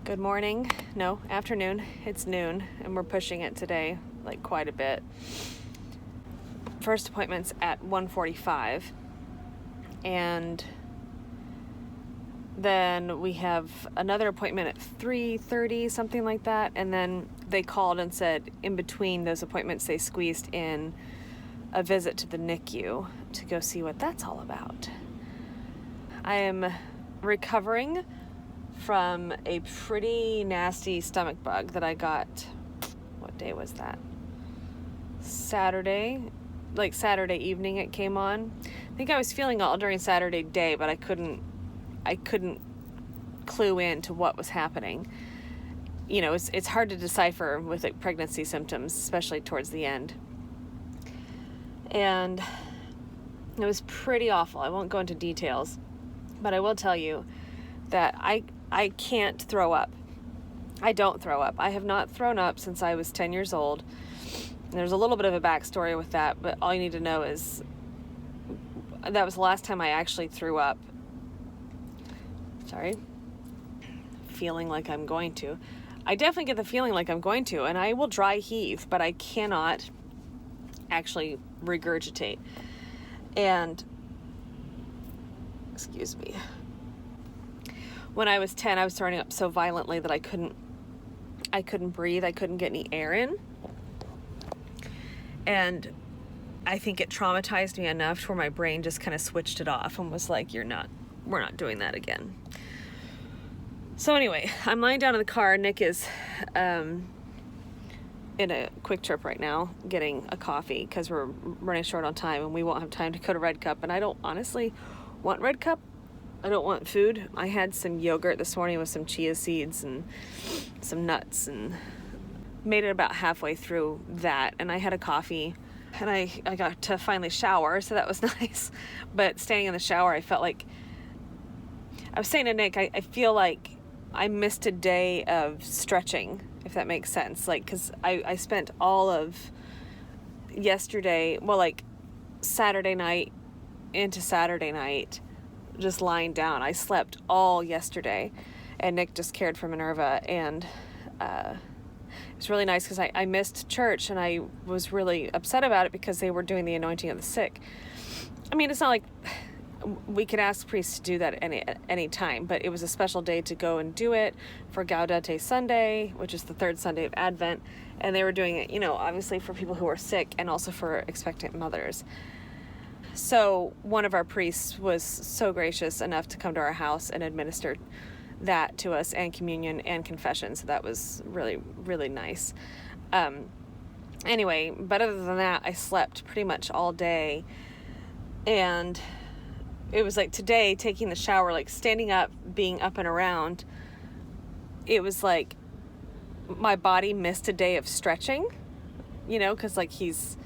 Good morning. No, afternoon. It's noon, and we're pushing it today, like quite a bit. First appointment's at 1:45, and then we have another appointment at 3:30, something like that, and then they called and said in between those appointments they squeezed in a visit to the NICU to go see what that's all about. I am recovering from a pretty nasty stomach bug that I got, what day was that? Saturday evening it came on. I think I was feeling all during Saturday day, but I couldn't clue in to what was happening. You know, it's hard to decipher with like pregnancy symptoms, especially towards the end. And it was pretty awful. I won't go into details, but I will tell you that I can't throw up. I don't throw up. I have not thrown up since I was 10 years old. And there's a little bit of a backstory with that, but all you need to know is that was the last time I actually threw up. Sorry. Feeling like I'm going to. I definitely get the feeling like I'm going to, and I will dry heave, but I cannot actually regurgitate. And, excuse me. When I was 10, I was throwing up so violently that I couldn't breathe. I couldn't get any air in. And I think it traumatized me enough to where my brain just kind of switched it off and was like, we're not doing that again. So anyway, I'm lying down in the car. Nick is in a Quick Trip right now getting a coffee because we're running short on time and we won't have time to go to Red Cup. And I don't honestly want Red Cup. I don't want food. I had some yogurt this morning with some chia seeds and some nuts and made it about halfway through that. And I had a coffee and I got to finally shower, so that was nice. But standing in the shower, I felt like, I was saying to Nick, I feel like I missed a day of stretching, if that makes sense. Like, because I spent all of yesterday, well, like Saturday night into Saturday night, just lying down. I slept all yesterday, and Nick just cared for Minerva, and it was really nice because I missed church, and I was really upset about it because they were doing the anointing of the sick. I mean, it's not like we could ask priests to do that at any time, but it was a special day to go and do it for Gaudete Sunday, which is the third Sunday of Advent, and they were doing it, obviously for people who are sick and also for expectant mothers. So one of our priests was so gracious enough to come to our house and administer that to us, and communion and confession. So that was really, really nice. Anyway, but other than that, I slept pretty much all day. And it was like today, taking the shower, like standing up, being up and around, it was like my body missed a day of stretching, because like he's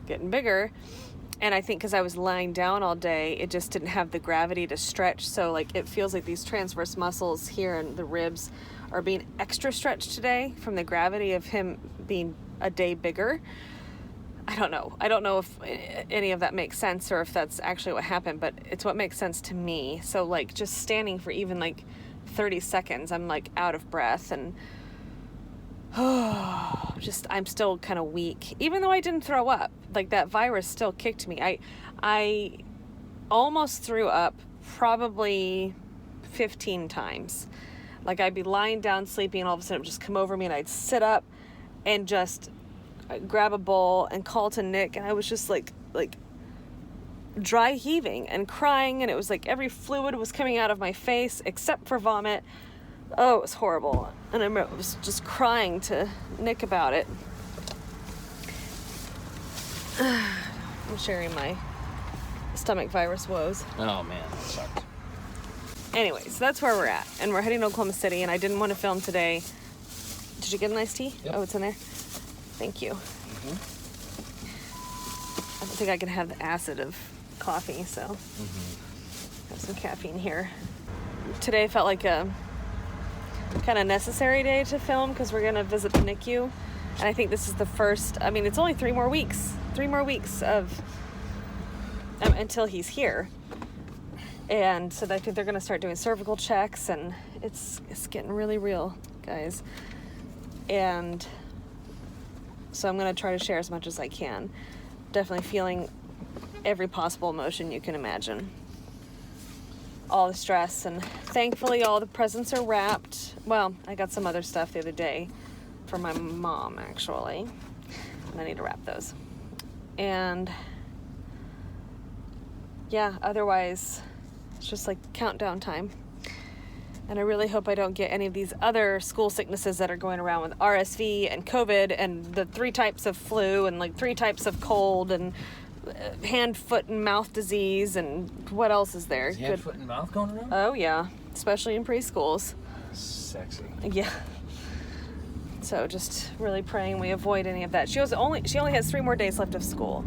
getting bigger. And I think because I was lying down all day, it just didn't have the gravity to stretch. So like it feels like these transverse muscles here and the ribs are being extra stretched today from the gravity of him being a day bigger. I don't know if any of that makes sense or if that's actually what happened, but it's what makes sense to me. So like just standing for even like 30 seconds, I'm like out of breath and I'm still kind of weak, even though I didn't throw up. Like that virus still kicked me. I almost threw up probably 15 times. Like I'd be lying down sleeping and all of a sudden it would just come over me and I'd sit up and just grab a bowl and call to Nick, and I was just like dry heaving and crying, and it was like every fluid was coming out of my face except for vomit. Oh, it was horrible. And I was just crying to Nick about it. I'm sharing my stomach virus woes. Oh man, that sucks. Anyway, so that's where we're at. And we're heading to Oklahoma City, and I didn't want to film today. Did you get an iced tea? Yep. Oh, it's in there? Thank you. Mm-hmm. I don't think I can have the acid of coffee, so have some caffeine here. Today felt like a kind of necessary day to film because we're going to visit the NICU. And I think this is the first, it's only 3 more weeks. 3 more weeks of until he's here. And so I think they're going to start doing cervical checks, and it's getting really real, guys. And so I'm going to try to share as much as I can. Definitely feeling every possible emotion you can imagine. All the stress, and thankfully all the presents are wrapped. Well, I got some other stuff the other day for my mom, actually, and I need to wrap those. And yeah, otherwise it's just like countdown time. And I really hope I don't get any of these other school sicknesses that are going around with RSV and COVID and the 3 types of flu and like 3 types of cold and hand, foot, and mouth disease, and what else is there? Is hand, foot, and mouth going around? Oh yeah, especially in preschools. Sexy. Yeah. So just really praying we avoid any of that. She only has 3 more days left of school.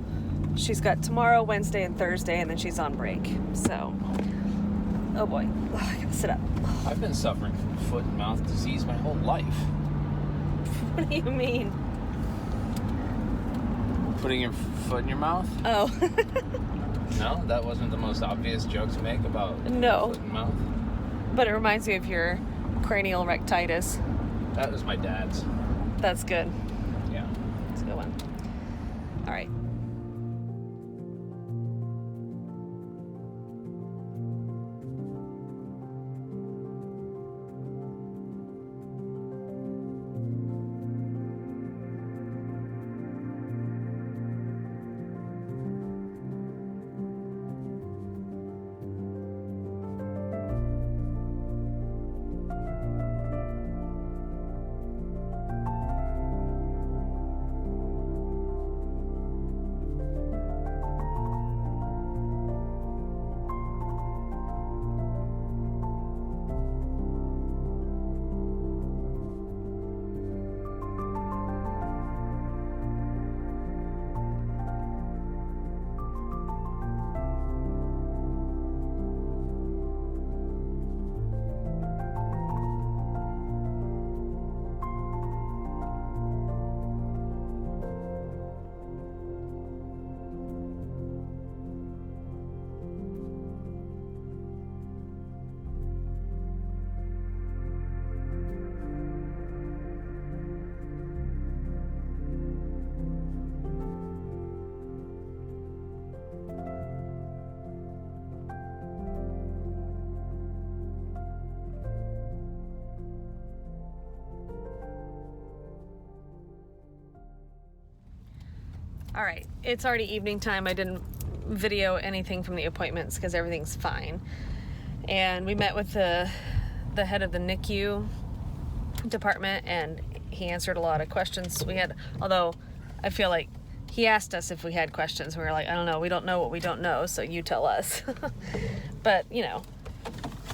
She's got tomorrow, Wednesday, and Thursday, and then she's on break. So, oh boy, I gotta sit up. I've been suffering from foot and mouth disease my whole life. What do you mean? Putting your foot in your mouth? Oh. No, that wasn't the most obvious joke to make about No. foot and mouth. But it reminds me of your cranial rectitis. That was my dad's. That's good. Yeah. That's a good one. All right. All right, it's already evening time. I didn't video anything from the appointments because everything's fine. And we met with the head of the NICU department, and he answered a lot of questions we had, although I feel like he asked us if we had questions. We were like, I don't know, we don't know what we don't know, so you tell us. But, you know,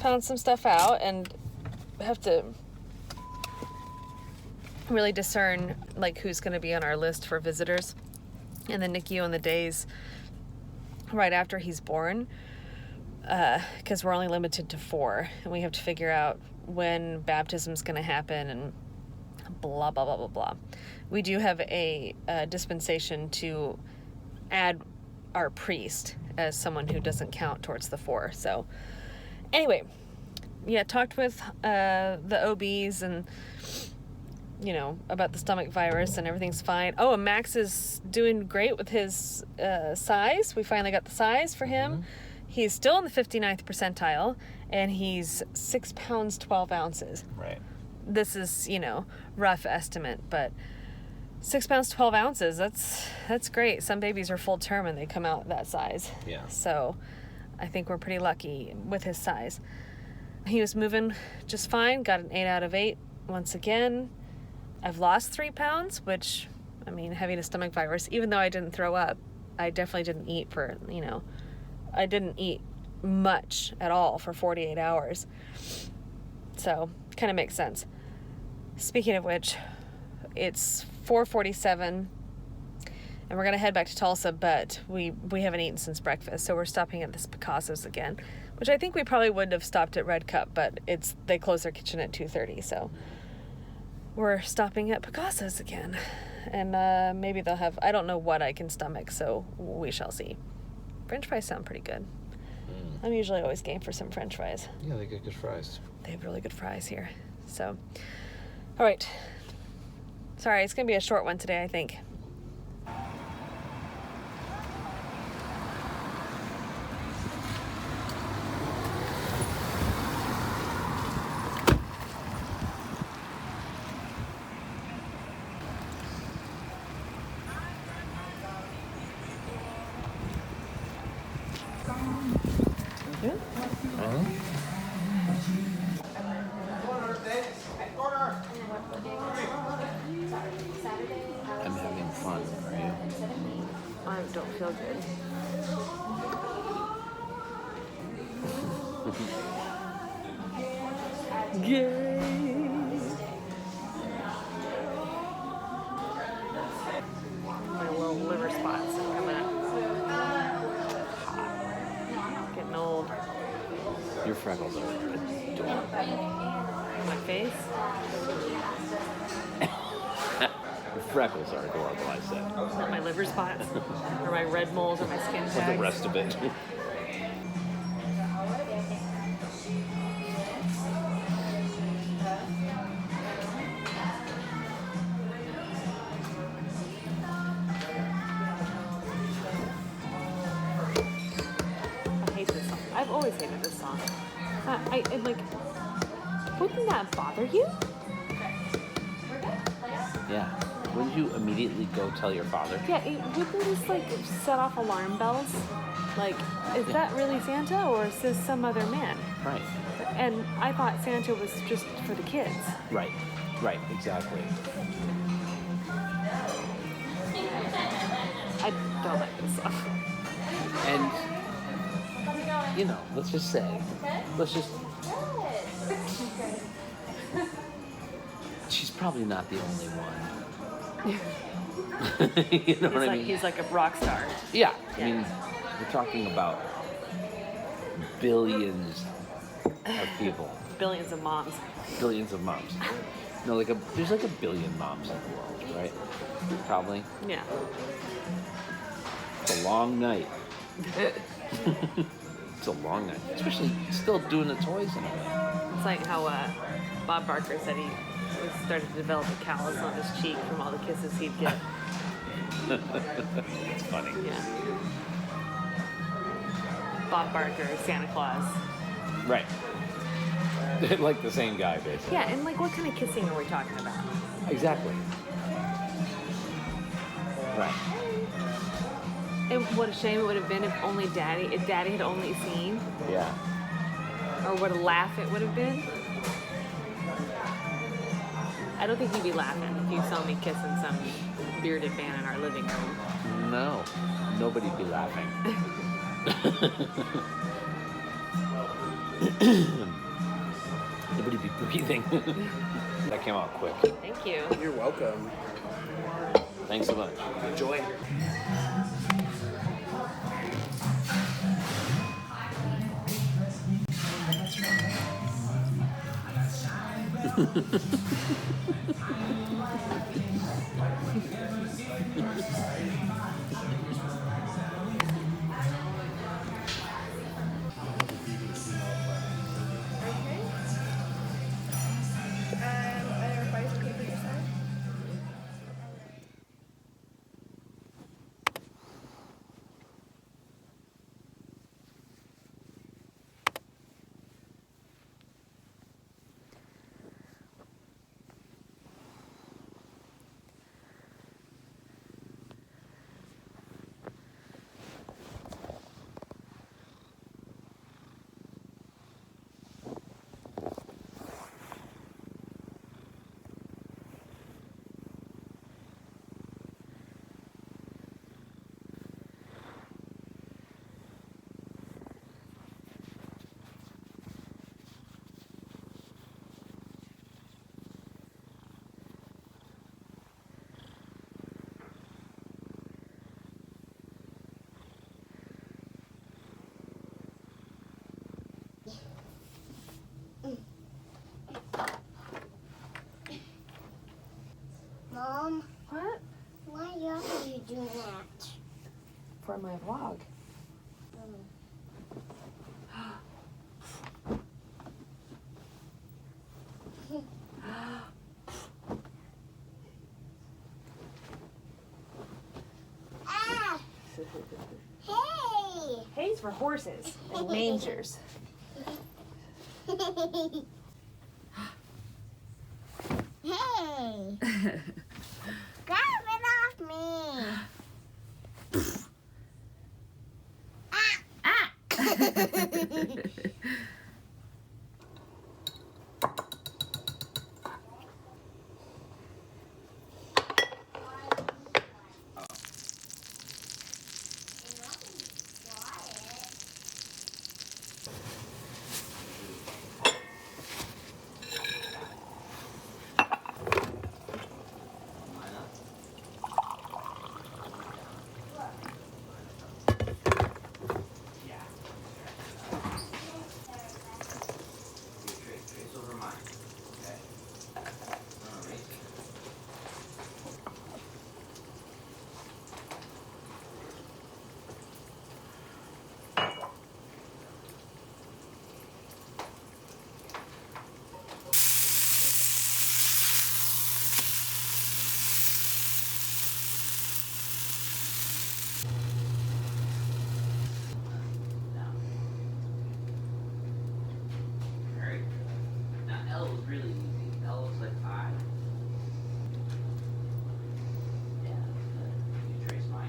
found some stuff out and have to really discern like who's going to be on our list for visitors in the NICU on the days right after he's born, because we're only limited to 4, and we have to figure out when baptism's going to happen and blah, blah, blah, blah, blah. We do have a dispensation to add our priest as someone who doesn't count towards the 4. So anyway, yeah, talked with the OBs and, you know, about the stomach virus, and everything's fine. Oh, and Max is doing great with his size. We finally got the size for him. Mm-hmm. He's still in the 59th percentile, and he's 6 pounds, 12 ounces. Right. This is, you know, rough estimate, but 6 pounds, 12 ounces, that's great. Some babies are full term and they come out that size. Yeah. So I think we're pretty lucky with his size. He was moving just fine, got an 8 out of 8 once again. I've lost 3 pounds, which, I mean, having a stomach virus, even though I didn't throw up, I definitely didn't eat for, you know, I didn't eat much at all for 48 hours. So, kind of makes sense. Speaking of which, it's 4:47, and we're going to head back to Tulsa, but we haven't eaten since breakfast, so we're stopping at this Picasso's again, which I think we probably wouldn't have stopped at Red Cup, but they close their kitchen at 2:30, so we're stopping at Picasso's again, and maybe they'll have, I don't know what I can stomach, so we shall see. French fries sound pretty good. I'm usually always game for some French fries. Yeah, they get good fries. They have really good fries here. So, all right. Sorry, it's going to be a short one today, I think. I'm having fun, are you? I don't feel good. Yay! My little liver spots are coming up. Getting old. Your freckles are adorable. My face? Your freckles are adorable, I said. Not my liver spots, or my red moles, or my skin tags. Or the rest of it. I hate this song. I've always hated this song. I'm like, wouldn't that bother you? Yeah. Wouldn't you immediately go tell your father? Yeah, wouldn't this like set off alarm bells? Like, is that really Santa or is this some other man? Right. And I thought Santa was just for the kids. Right. Right, exactly. I don't like this song. And, you know, let's just she's probably not the only one. You know what I mean? He's like a rock star. Yeah. I mean, we're talking about billions of people. Billions of moms. Billions of moms. No, there's like a billion moms in the world, right? Probably. Yeah. It's a long night. It's a long night. Especially still doing the toys in a way. It's like how Bob Barker said he started to develop a callus on his cheek from all the kisses he'd get. It's funny. Yeah. Bob Barker, Santa Claus. Right. Like the same guy, basically. Yeah, and like what kind of kissing are we talking about? Exactly. Right. And what a shame it would have been if Daddy had only seen. Yeah. Or what a laugh it would have been. I don't think he'd be laughing if you saw me kissing some bearded man in our living room. No. Nobody'd be laughing. Nobody'd be breathing. That came out quick. Thank you. You're welcome. Thanks so much. Enjoy. Mom, What? why are you doing that? For my vlog. for horses and mangers. Hey! Grab it off me! L was really easy. L was like I. Yeah, you trace mine.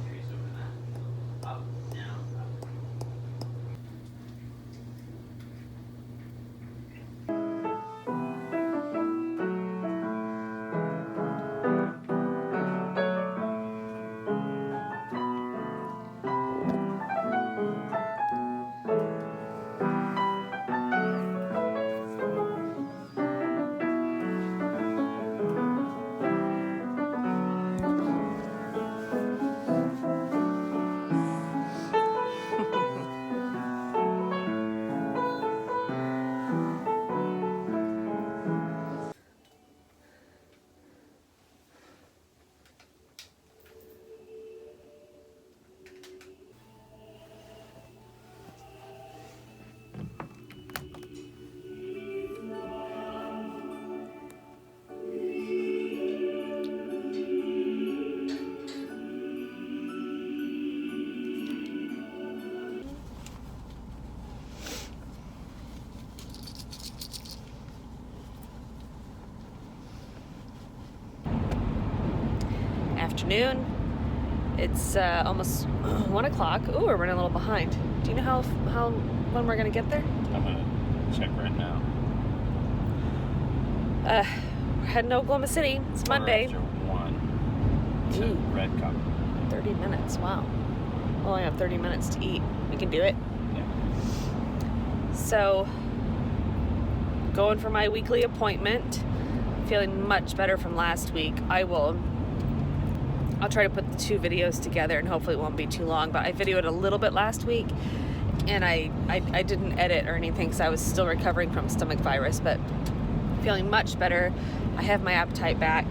Trace over that. Up, down, up. Afternoon. It's almost 1 o'clock. Ooh, we're running a little behind. Do you know how when we're gonna get there? I'm gonna check right now. We're heading to Oklahoma City. It's Monday. After 1 to Ooh. Red Cup. 30 minutes. Wow. We only have 30 minutes to eat. We can do it. Yeah. So, going for my weekly appointment. Feeling much better from last week. I'll try to put the two videos together and hopefully it won't be too long, but I videoed a little bit last week and I didn't edit or anything because I was still recovering from stomach virus, but feeling much better. I have my appetite back,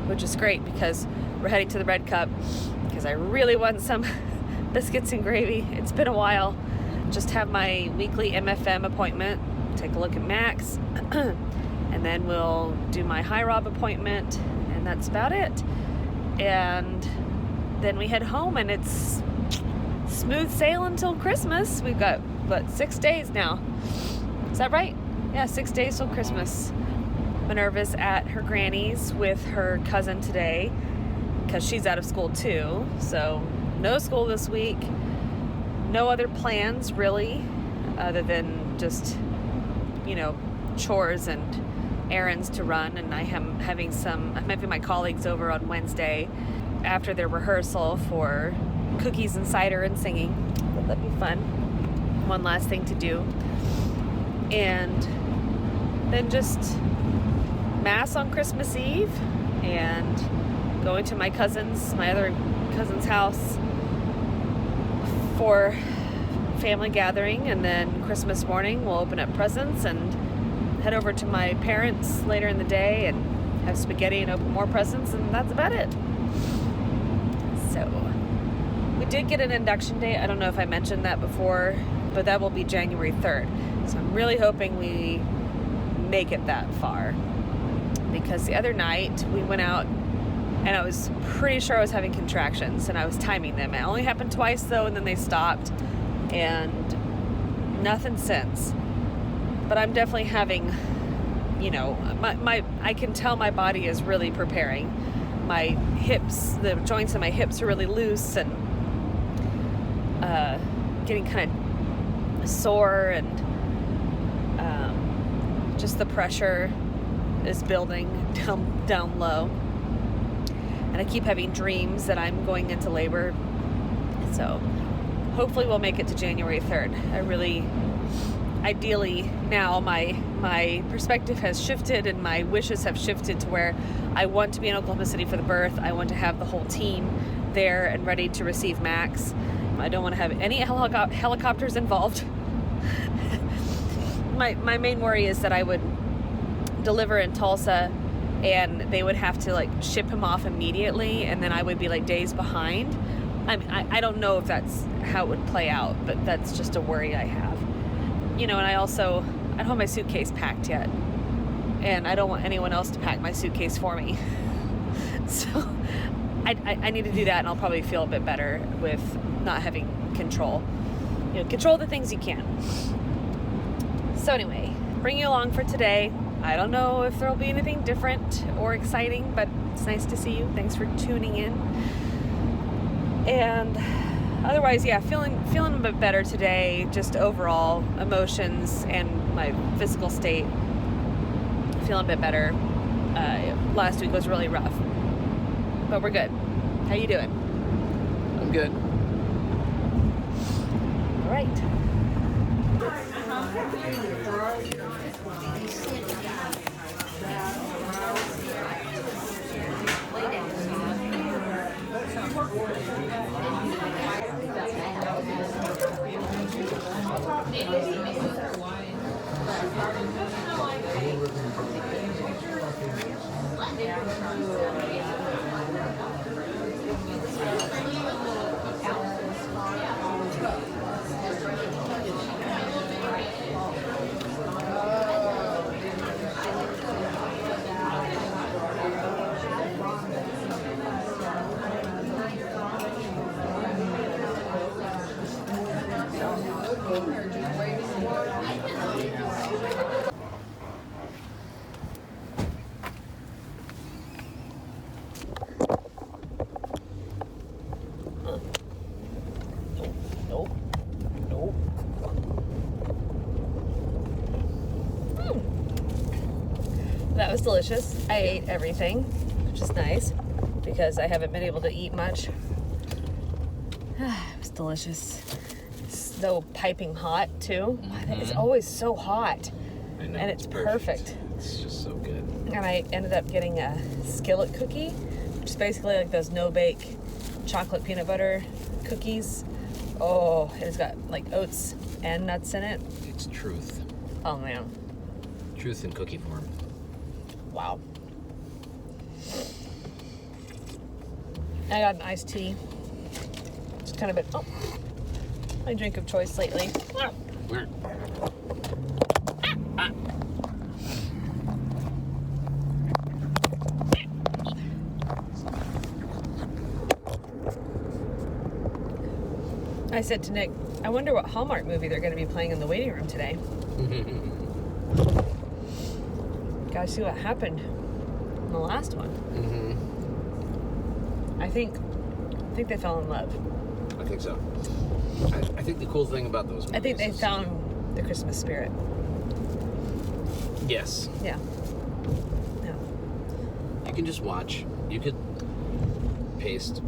which is great because we're heading to the Red Cup because I really want some biscuits and gravy. It's been a while. Just have my weekly MFM appointment, take a look at Max, and then we'll do my high Rob appointment, and that's about it. And then we head home, and it's smooth sail until Christmas. We've got, 6 days now. Is that right? Yeah, 6 days till Christmas. Minerva's at her granny's with her cousin today because she's out of school too. So no school this week. No other plans really, other than just, chores and errands to run. And I'm having my colleagues over on Wednesday after their rehearsal for cookies and cider and singing. So that'd be fun. One last thing to do. And then just Mass on Christmas Eve and going to my other cousin's house for family gathering, and then Christmas morning we'll open up presents and head over to my parents later in the day and have spaghetti and open more presents, and that's about it. So we did get an induction date. I don't know if I mentioned that before, but that will be January 3rd. So I'm really hoping we make it that far. because the other night we went out and I was pretty sure I was having contractions and I was timing them. It only happened twice though, and then they stopped, and nothing since. But I'm definitely having, you know, I can tell my body is really preparing. My hips, the joints in my hips are really loose and getting kind of sore, and just the pressure is building down low. And I keep having dreams that I'm going into labor. So hopefully we'll make it to January 3rd. Ideally now my perspective has shifted and my wishes have shifted to where I want to be in Oklahoma City for the birth. I want to have the whole team there and ready to receive Max. I don't want to have any helicopters involved. My main worry is that I would deliver in Tulsa and they would have to like ship him off immediately, and then I would be like days behind. I don't know if that's how it would play out, but that's just a worry I have. You know, and I don't have my suitcase packed yet, and I don't want anyone else to pack my suitcase for me. So I need to do that, and I'll probably feel a bit better with not having control. You know, control the things you can. So anyway, bring you along for today. I don't know if there'll be anything different or exciting, but it's nice to see you. Thanks for tuning in. And otherwise, yeah, feeling a bit better today. Just overall emotions and my physical state. Feeling a bit better. Last week was really rough, but we're good. How you doing? I'm good. All right. Nope. That was delicious. I ate everything, which is nice because I haven't been able to eat much. It was delicious. It's so piping hot too. It's always so hot. I know, and it's perfect. It's just so good. And I ended up getting a skillet cookie, which is basically like those no-bake chocolate peanut butter cookies. Oh, it's got like oats and nuts in it. It's truth. Oh man. Truth in cookie form. Wow. I got an iced tea. It's kind of been, my drink of choice lately. I said to Nick, I wonder what Hallmark movie they're going to be playing in the waiting room today. Gotta see what happened in the last one. I think they fell in love. I think so. I think the cool thing about those movies, I think they found the Christmas spirit. Yes. Yeah. You can just watch. You could paste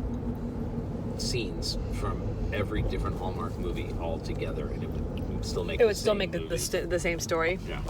scenes from every different Hallmark movie all together, and it would still make the same story. Yeah.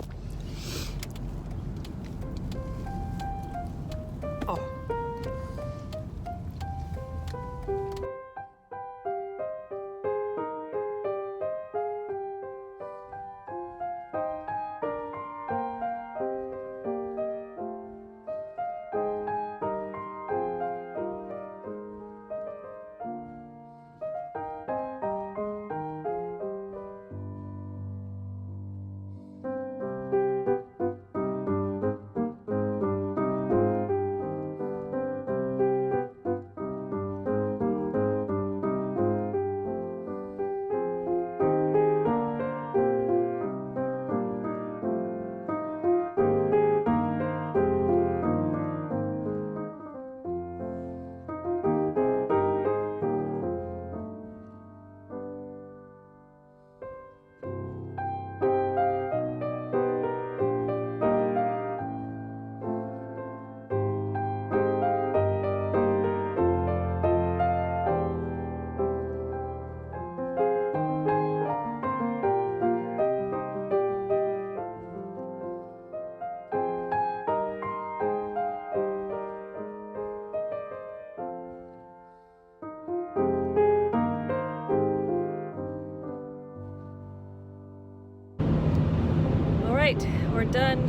right, we're done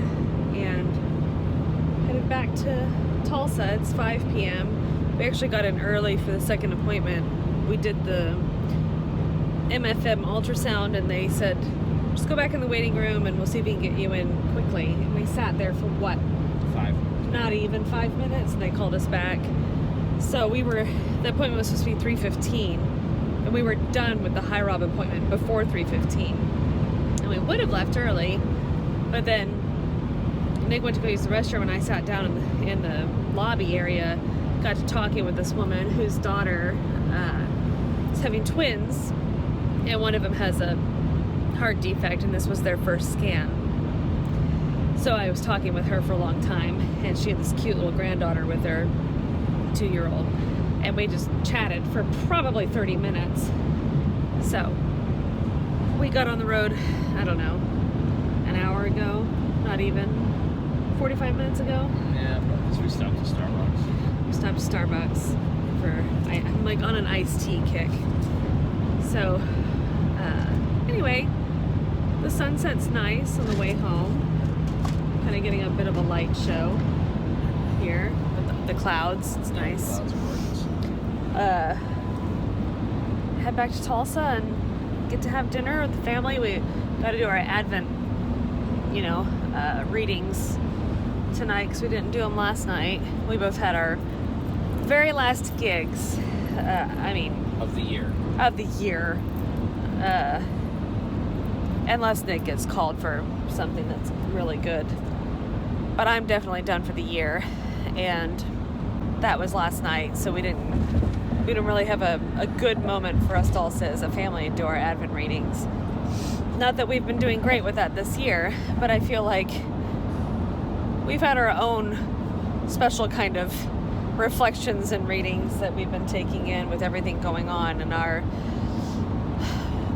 and headed back to Tulsa. It's 5 p.m. We actually got in early for the second appointment. We did the MFM ultrasound and they said, just go back in the waiting room and we'll see if we can get you in quickly. And we sat there for what? 5. Not even 5 minutes, and they called us back. So the appointment was supposed to be 3:15, and we were done with the high Rob appointment before 3:15. And we would have left early, but then Nick went to go use the restroom, and I sat down in the lobby area, got to talking with this woman whose daughter is having twins, and one of them has a heart defect, and this was their first scan. So I was talking with her for a long time, and she had this cute little granddaughter with her 2-year-old, and we just chatted for probably 30 minutes. So we got on the road, I don't know, an hour ago, not even, 45 minutes ago. Yeah, because we stopped at Starbucks. We stopped at Starbucks I'm like on an iced tea kick. So anyway, the sunset's nice on the way home. Kind of getting a bit of a light show here with the clouds. It's nice. Clouds are gorgeous. Head back to Tulsa and get to have dinner with the family. We got to do our Advent, readings tonight because we didn't do them last night. We both had our very last gigs. Of the year. Of the year. Unless Nick gets called for something that's really good. But I'm definitely done for the year, and that was last night, so we didn't really have a good moment for us to all sit as a family and do our Advent readings. Not that we've been doing great with that this year, but I feel like we've had our own special kind of reflections and readings that we've been taking in with everything going on and our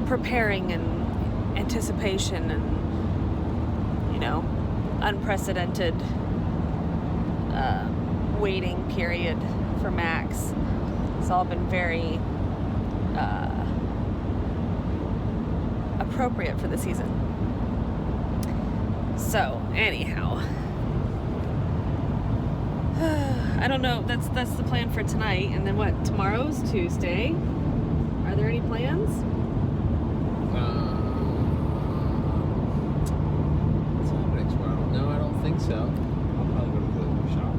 preparing and anticipation and unprecedented waiting period for Max. It's all been very appropriate for the season. So anyhow, I don't know, that's the plan for tonight. And then what, tomorrow's Tuesday. Are there any plans? No, I don't think so. I'll probably go to the shop.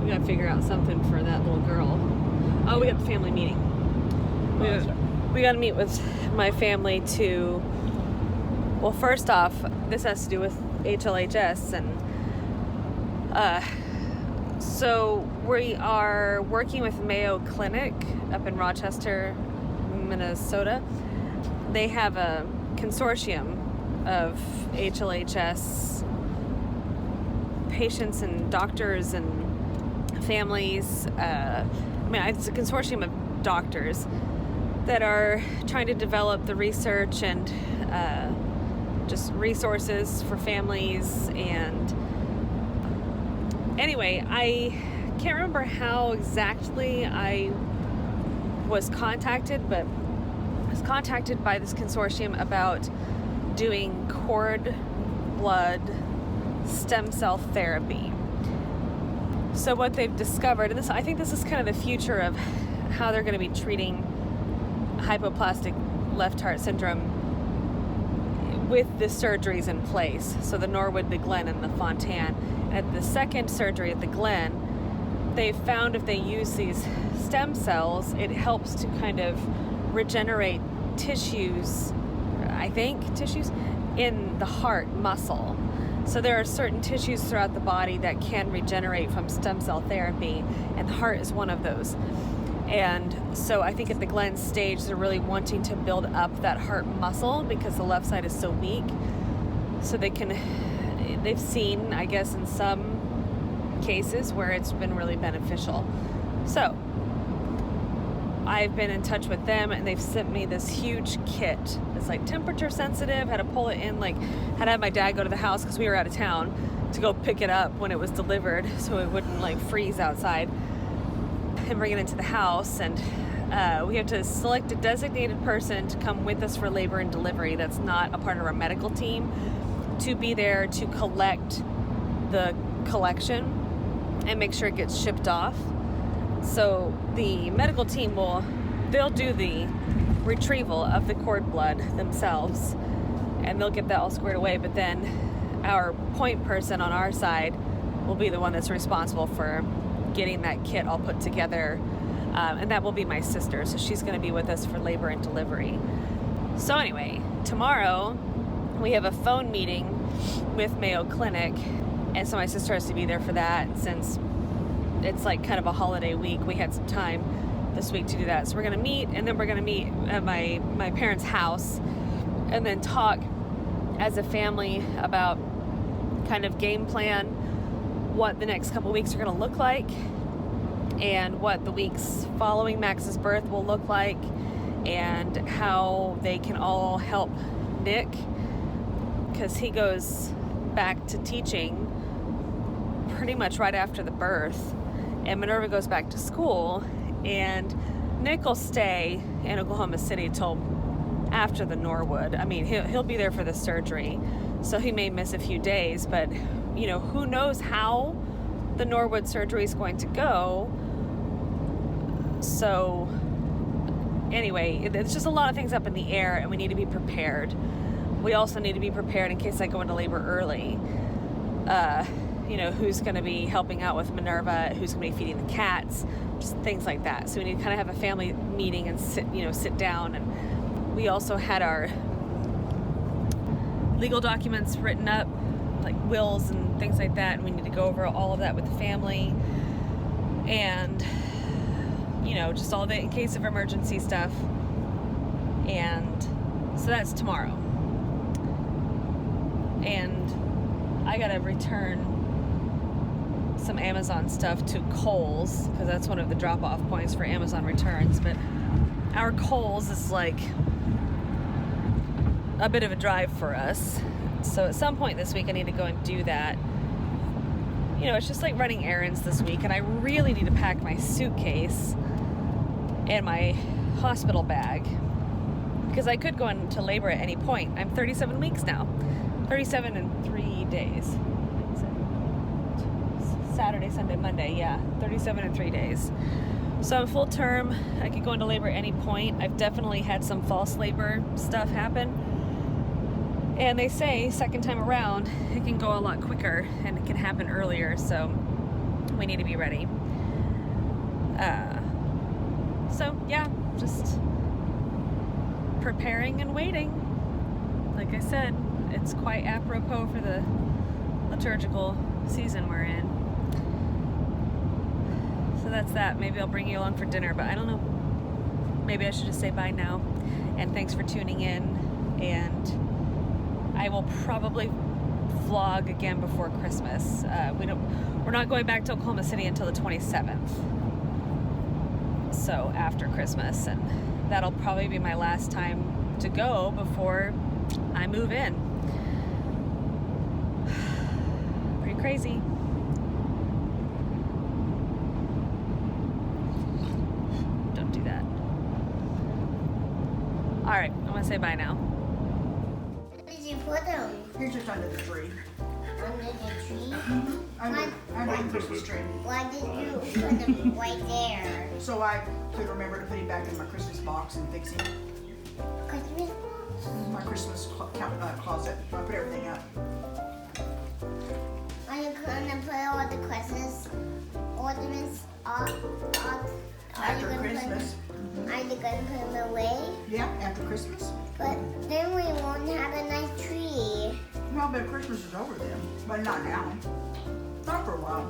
We gotta figure out something for that little girl. Oh, we got the family meeting. We gotta meet with my family to, well, first off, this has to do with HLHS, and so we are working with Mayo Clinic up in Rochester, Minnesota. They have a consortium of HLHS patients and doctors and families. It's a consortium of doctors that are trying to develop the research and just resources for families. And anyway, I can't remember how exactly I was contacted, but I was contacted by this consortium about doing cord blood stem cell therapy. So what they've discovered, and I think this is kind of the future of how they're going to be treating hypoplastic left heart syndrome with the surgeries in place. So the Norwood, the Glen, and the Fontan. At the second surgery at the Glen, they found if they use these stem cells, it helps to kind of regenerate tissues in the heart muscle. So there are certain tissues throughout the body that can regenerate from stem cell therapy, and the heart is one of those. And so I think at the Glen stage, they're really wanting to build up that heart muscle because the left side is so weak. So they've seen, I guess, in some cases where it's been really beneficial. So I've been in touch with them, and they've sent me this huge kit. It's like temperature sensitive, had to pull it in, had to have my dad go to the house because we were out of town to go pick it up when it was delivered so it wouldn't freeze outside, and bring it into the house. And we have to select a designated person to come with us for labor and delivery that's not a part of our medical team, to be there to collect the collection and make sure it gets shipped off. So the medical team they'll do the retrieval of the cord blood themselves, and they'll get that all squared away, but then our point person on our side will be the one that's responsible for getting that kit all put together, and that will be my sister, so she's going to be with us for labor and delivery. So anyway, tomorrow we have a phone meeting with Mayo Clinic, and so my sister has to be there for that. Since it's like kind of a holiday week, we had some time this week to do that. So we're going to meet, and then we're going to meet at my parents' house and then talk as a family about kind of game plan, what the next couple weeks are going to look like, and what the weeks following Max's birth will look like, and how they can all help Nick, because he goes back to teaching pretty much right after the birth, and Minerva goes back to school, and Nick will stay in Oklahoma City till after the Norwood. I mean, he'll be there for the surgery, so he may miss a few days, but you know, who knows how the Norwood surgery is going to go. So anyway, it's just a lot of things up in the air, and we need to be prepared. We also need to be prepared in case I go into labor early. You know, who's going to be helping out with Minerva, who's going to be feeding the cats, just things like that. So we need to kind of have a family meeting and sit down. And we also had our legal documents written up, like wills and things like that, and we need to go over all of that with the family, and you know, just all the in case of emergency stuff. And so that's tomorrow, and I gotta return some Amazon stuff to Kohl's, because that's one of the drop-off points for Amazon returns. But our Kohl's is like a bit of a drive for us, so at some point this week I need to go and do that. You know, it's just like running errands this week, and I really need to pack my suitcase and my hospital bag, because I could go into labor at any point. I'm 37 weeks now. 37 and 3 days. Saturday, Sunday, Monday, yeah. 37 and 3 days. So I'm full term. I could go into labor at any point. I've definitely had some false labor stuff happen. And they say second time around, it can go a lot quicker and it can happen earlier. So we need to be ready. So yeah, just preparing and waiting. Like I said, it's quite apropos for the liturgical season we're in. So that's that. Maybe I'll bring you along for dinner, but I don't know. Maybe I should just say bye now. And thanks for tuning in. And I will probably vlog again before Christmas. We're not going back to Oklahoma City until the 27th. So after Christmas, and that'll probably be my last time to go before I move in. Pretty crazy. Don't do that. All right, I'm gonna say bye now. Where did you put them? Here's just under the tree. Under the tree? Under the Christmas tree. Why did you put them right there? So I could remember to put it back in my Christmas box and fix it. Christmas? My Christmas closet. I put everything up. Are you gonna put all the Christmas ornaments up? After Christmas. Are you gonna put them away? Yeah, after Christmas. But then we won't have a nice tree. No, but Christmas is over then. But not now. Not for a while.